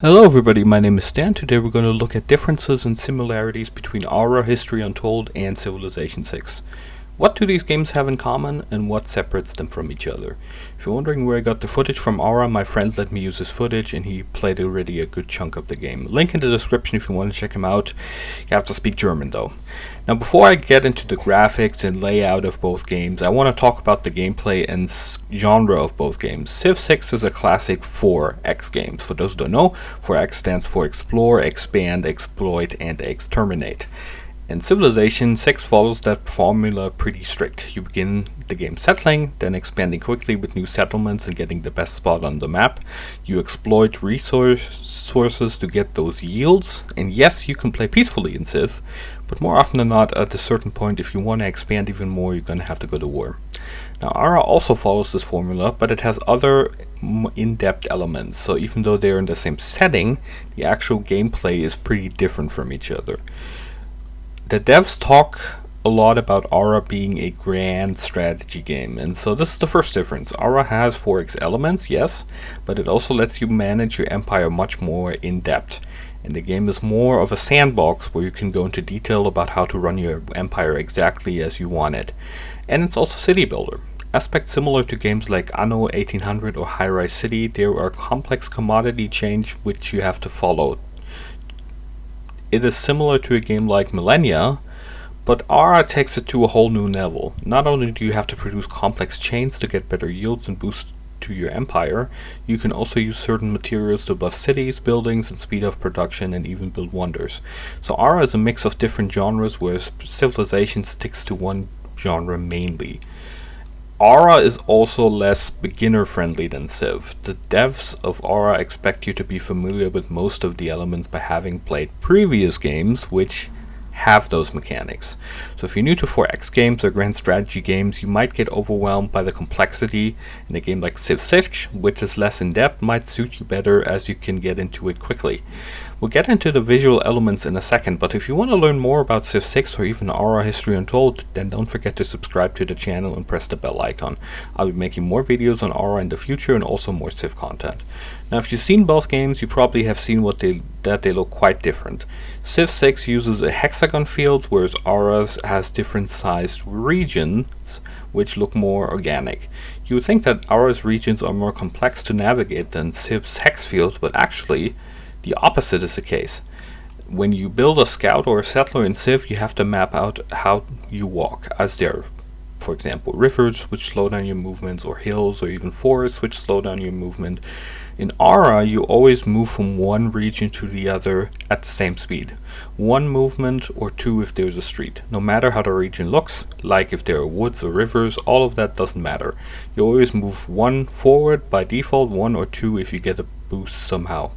Hello everybody, my name is Stan. Today we're going to look at differences and similarities between Aura, History Untold, and Civilization 6. What do these games have in common, and what separates them from each other? If you're wondering where I got the footage from Aura, my friend let me use his footage and he played already a good chunk of the game. Link in the description if you want to check him out. You have to speak German though. Now before I get into the graphics and layout of both games, I want to talk about the gameplay and genre of both games. Civ 6 is a classic 4X game. For those who don't know, 4X stands for Explore, Expand, Exploit, and Exterminate. And Civilization 6 follows that formula pretty strict. You begin the game settling, then expanding quickly with new settlements and getting the best spot on the map. You exploit resources to get those yields, and yes, you can play peacefully in Civ, but more often than not, at a certain point, if you want to expand even more, you're going to have to go to war. Now, Aura also follows this formula, but it has other in-depth elements, so even though they're in the same setting, the actual gameplay is pretty different from each other. The devs talk a lot about Aura being a grand strategy game, and so this is the first difference. Aura has 4X elements, yes, but it also lets you manage your empire much more in depth. And the game is more of a sandbox where you can go into detail about how to run your empire exactly as you want it. And it's also city builder. Aspects similar to games like Anno 1800 or High Rise City, there are complex commodity chains which you have to follow. It is similar to a game like Millennia, but Aura takes it to a whole new level. Not only do you have to produce complex chains to get better yields and boost to your empire, you can also use certain materials to buff cities, buildings, and speed up production and even build wonders. So Aura is a mix of different genres, whereas Civilization sticks to one genre mainly. Aura is also less beginner-friendly than Civ. The devs of Aura expect you to be familiar with most of the elements by having played previous games, which have those mechanics. So if you're new to 4X games or grand strategy games, you might get overwhelmed by the complexity, and a game like Civ 6, which is less in-depth, might suit you better as you can get into it quickly. We'll get into the visual elements in a second, but if you want to learn more about Civ 6 or even Aura History Untold, then don't forget to subscribe to the channel and press the bell icon. I'll be making more videos on Aura in the future and also more Civ content. Now if you've seen both games, you probably have seen that they look quite different. Civ 6 uses a hexagon fields, whereas Aura has different sized regions which look more organic. You would think that Aura's regions are more complex to navigate than Civ's hex fields, but actually the opposite is the case. When you build a scout or a settler in Civ, you have to map out how you walk, as there are, for example, rivers which slow down your movements, or hills, or even forests which slow down your movement. In Aura, you always move from one region to the other at the same speed. One movement or two if there's a street. No matter how the region looks, like if there are woods or rivers, all of that doesn't matter. You always move one forward by default, one or two if you get a boost somehow.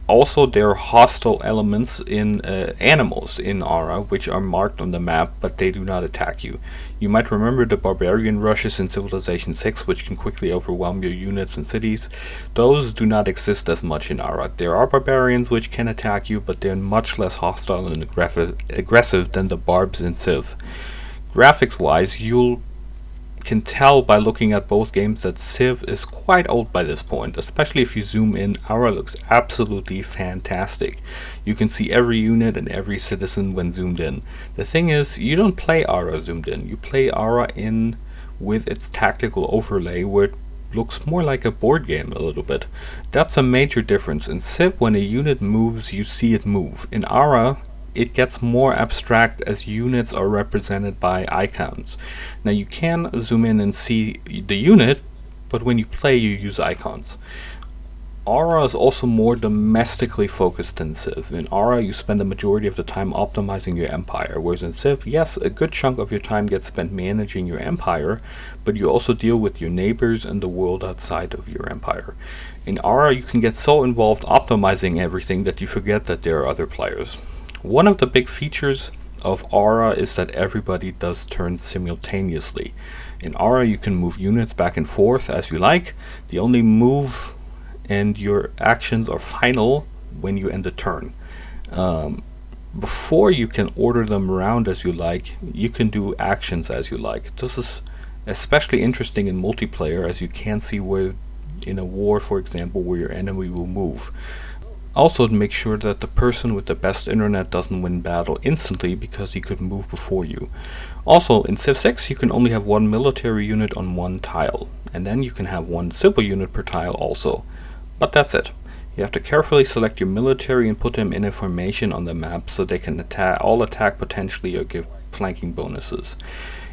Also, there are hostile elements in animals in Aura, which are marked on the map, but they do not attack you. You might remember the barbarian rushes in Civilization 6, which can quickly overwhelm your units and cities. Those do not exist as much in Aura. There are barbarians which can attack you, but they're much less hostile and aggressive than the barbs in Civ. Graphics-wise, you'll can tell by looking at both games that Civ is quite old by this point, especially if you zoom in. Aura looks absolutely fantastic. You can see every unit and every citizen when zoomed in. The thing is, you don't play Aura zoomed in, you play Aura in with its tactical overlay, where it looks more like a board game a little bit. That's a major difference. In Civ, when a unit moves, you see it move. In Aura, it gets more abstract as units are represented by icons. Now you can zoom in and see the unit, but when you play you use icons. Aura is also more domestically focused than Civ. In Aura you spend the majority of the time optimizing your empire, whereas in Civ, yes, a good chunk of your time gets spent managing your empire, but you also deal with your neighbors and the world outside of your empire. In Aura you can get so involved optimizing everything that you forget that there are other players. One of the big features of Aura is that everybody does turns simultaneously. In Aura you can move units back and forth as you like. The only move and your actions are final when you end a turn. Before you can order them around as you like, you can do actions as you like. This is especially interesting in multiplayer, as you can see where in a war, for example, where your enemy will move. Also, make sure that the person with the best internet doesn't win battle instantly because he could move before you. Also, in Civ 6 you can only have one military unit on one tile, and then you can have one civil unit per tile also. But that's it. You have to carefully select your military and put them in a formation on the map so they can all attack potentially or give flanking bonuses.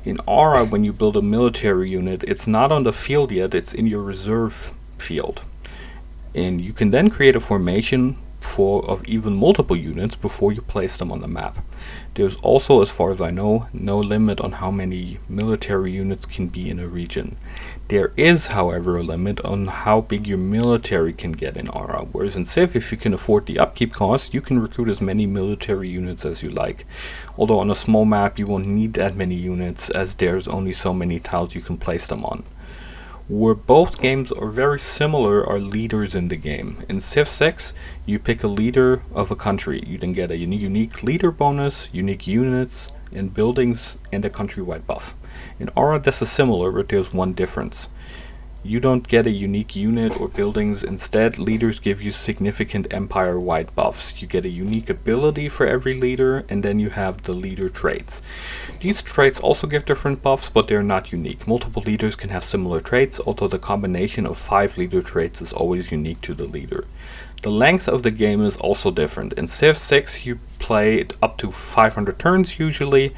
In Aura, when you build a military unit, it's not on the field yet, it's in your reserve field. And you can then create a formation of even multiple units before you place them on the map. There's also, as far as I know, no limit on how many military units can be in a region. There is, however, a limit on how big your military can get in Aura, whereas in Civ, if you can afford the upkeep cost, you can recruit as many military units as you like. Although on a small map you won't need that many units, as there's only so many tiles you can place them on. Where both games are very similar are leaders in the game. In Civ 6, you pick a leader of a country. You then get a unique leader bonus, unique units and buildings, and a countrywide buff. In Aura, this is similar, but there's one difference. You don't get a unique unit or buildings. Instead, leaders give you significant empire-wide buffs. You get a unique ability for every leader, and then you have the leader traits. These traits also give different buffs, but they're not unique. Multiple leaders can have similar traits, although the combination of 5 leader traits is always unique to the leader. The length of the game is also different. In Civ 6, you play up to 500 turns usually,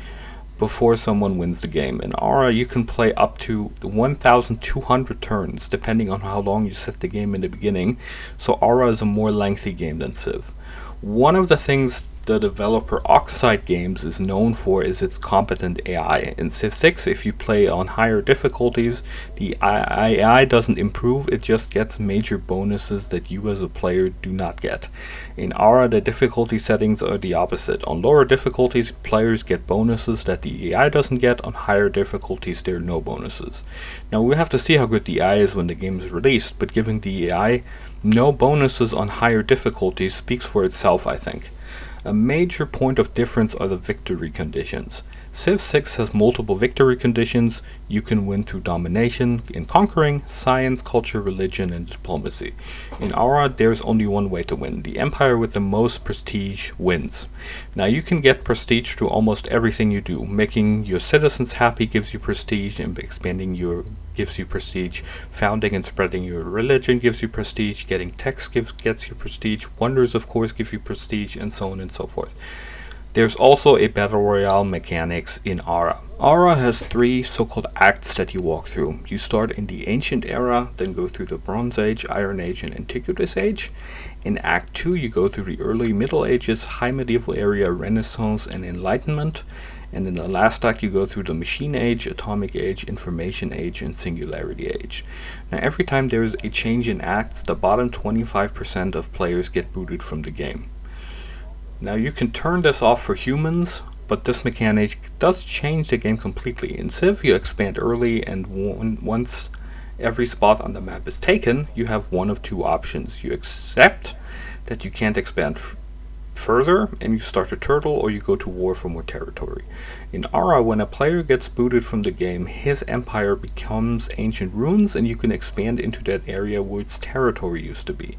before someone wins the game. In Aura, you can play up to 1,200 turns, depending on how long you set the game in the beginning, so Aura is a more lengthy game than Civ. One of the things the developer Oxide Games is known for is its competent AI. In Civ 6, if you play on higher difficulties, the AI doesn't improve, it just gets major bonuses that you as a player do not get. In Aura, the difficulty settings are the opposite. On lower difficulties, players get bonuses that the AI doesn't get. On higher difficulties, there are no bonuses. Now, we have to see how good the AI is when the game is released, but giving the AI no bonuses on higher difficulties speaks for itself, I think. A major point of difference are the victory conditions. Civ 6 has multiple victory conditions. You can win through domination, in conquering, science, culture, religion, and diplomacy. In Aura, there's only one way to win. The empire with the most prestige wins. Now, you can get prestige through almost everything you do. Making your citizens happy gives you prestige, and expanding gives you prestige. Founding and spreading your religion gives you prestige. Getting text gets you prestige. Wonders, of course, give you prestige, and so on and so forth. There's also a battle royale mechanics in Aura. Aura has 3 so-called acts that you walk through. You start in the Ancient Era, then go through the Bronze Age, Iron Age, and Antiquitous Age. In Act 2, you go through the Early Middle Ages, High Medieval Area, Renaissance, and Enlightenment. And in the last act, you go through the Machine Age, Atomic Age, Information Age, and Singularity Age. Now, every time there is a change in acts, the bottom 25% of players get booted from the game. Now, you can turn this off for humans, but this mechanic does change the game completely. In Civ, you expand early, and once every spot on the map is taken, you have one of 2 options. You accept that you can't expand further, and you start a turtle, or you go to war for more territory. In Aura, when a player gets booted from the game, his empire becomes ancient ruins, and you can expand into that area where its territory used to be.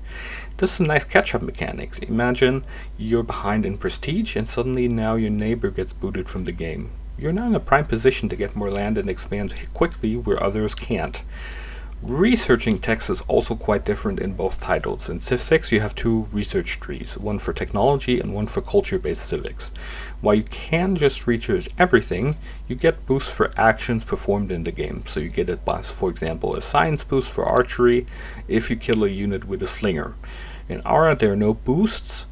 There's some nice catch-up mechanics. Imagine you're behind in prestige, and suddenly now your neighbor gets booted from the game. You're now in a prime position to get more land and expand quickly where others can't. Researching text is also quite different in both titles. In Civ 6 you have 2 research trees, one for technology and one for culture-based civics. While you can just research everything, you get boosts for actions performed in the game. So you get for example, a science boost for archery if you kill a unit with a slinger. In Aura there are no boosts,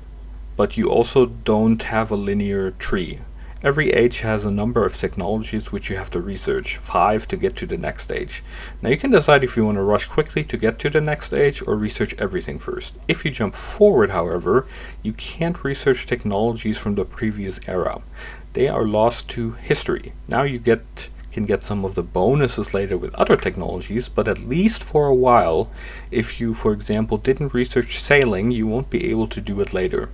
but you also don't have a linear tree. Every age has a number of technologies which you have to research, 5 to get to the next stage. Now you can decide if you want to rush quickly to get to the next stage or research everything first. If you jump forward, however, you can't research technologies from the previous era. They are lost to history. Now you can get some of the bonuses later with other technologies, but at least for a while, if you, for example, didn't research sailing, you won't be able to do it later.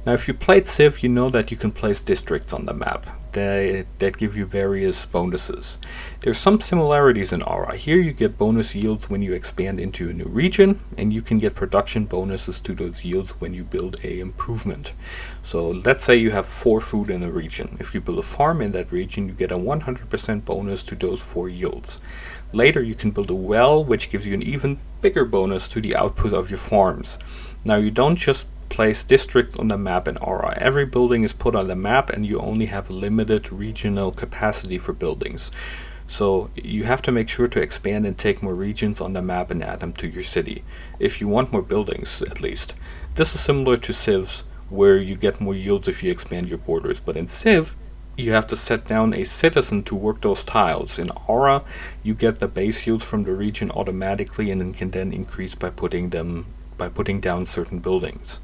Now, if you played Civ, you know that you can place districts on the map that give you various bonuses. There's some similarities in Aura. Here you get bonus yields when you expand into a new region, and you can get production bonuses to those yields when you build a improvement. So let's say you have 4 food in a region. If you build a farm in that region, you get a 100% bonus to those 4 yields. Later you can build a well, which gives you an even bigger bonus to the output of your farms. Now, you don't just place districts on the map in Aura. Every building is put on the map, and you only have a limited regional capacity for buildings. So you have to make sure to expand and take more regions on the map and add them to your city, if you want more buildings at least. This is similar to Civ's, where you get more yields if you expand your borders, but in Civ, you have to set down a citizen to work those tiles. In Aura, you get the base yields from the region automatically, and then can then increase by putting down certain buildings.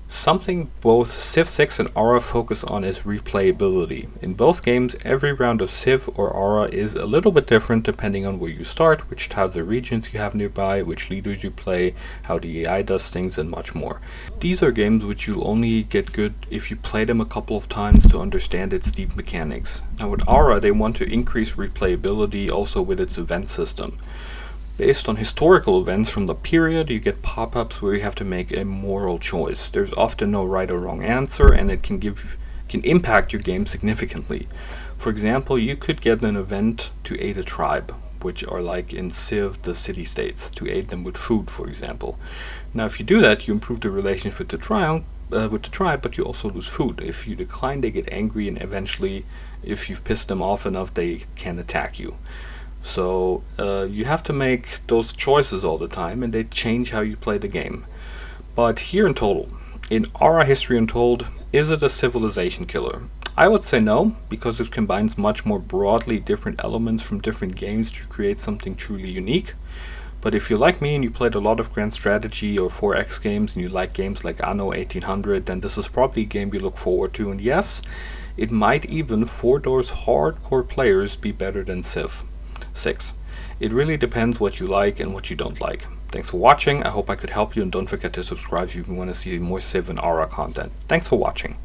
Something both Civ 6 and Aura focus on is replayability. In both games, every round of Civ or Aura is a little bit different depending on where you start, which tiles or regions you have nearby, which leaders you play, how the AI does things, and much more. These are games which you'll only get good if you play them a couple of times to understand its deep mechanics. Now with Aura, they want to increase replayability also with its event system. Based on historical events from the period, you get pop-ups where you have to make a moral choice. There's often no right or wrong answer, and it can impact your game significantly. For example, you could get an event to aid a tribe, which are like in Civ, the city-states, to aid them with food, for example. Now, if you do that, you improve the relationship with the tribe, but you also lose food. If you decline, they get angry, and eventually, if you've pissed them off enough, they can attack you. So you have to make those choices all the time, and they change how you play the game. But here in total, in Aura History Untold, is it a civilization killer? I would say no, because it combines much more broadly different elements from different games to create something truly unique. But if you're like me and you played a lot of Grand Strategy or 4X games and you like games like Anno 1800, then this is probably a game you look forward to. And yes, it might even, for those hardcore players, be better than Civ 6. It really depends what you like and what you don't like. Thanks for watching. I hope I could help you, and don't forget to subscribe if you want to see more Civ and Aura content. Thanks for watching.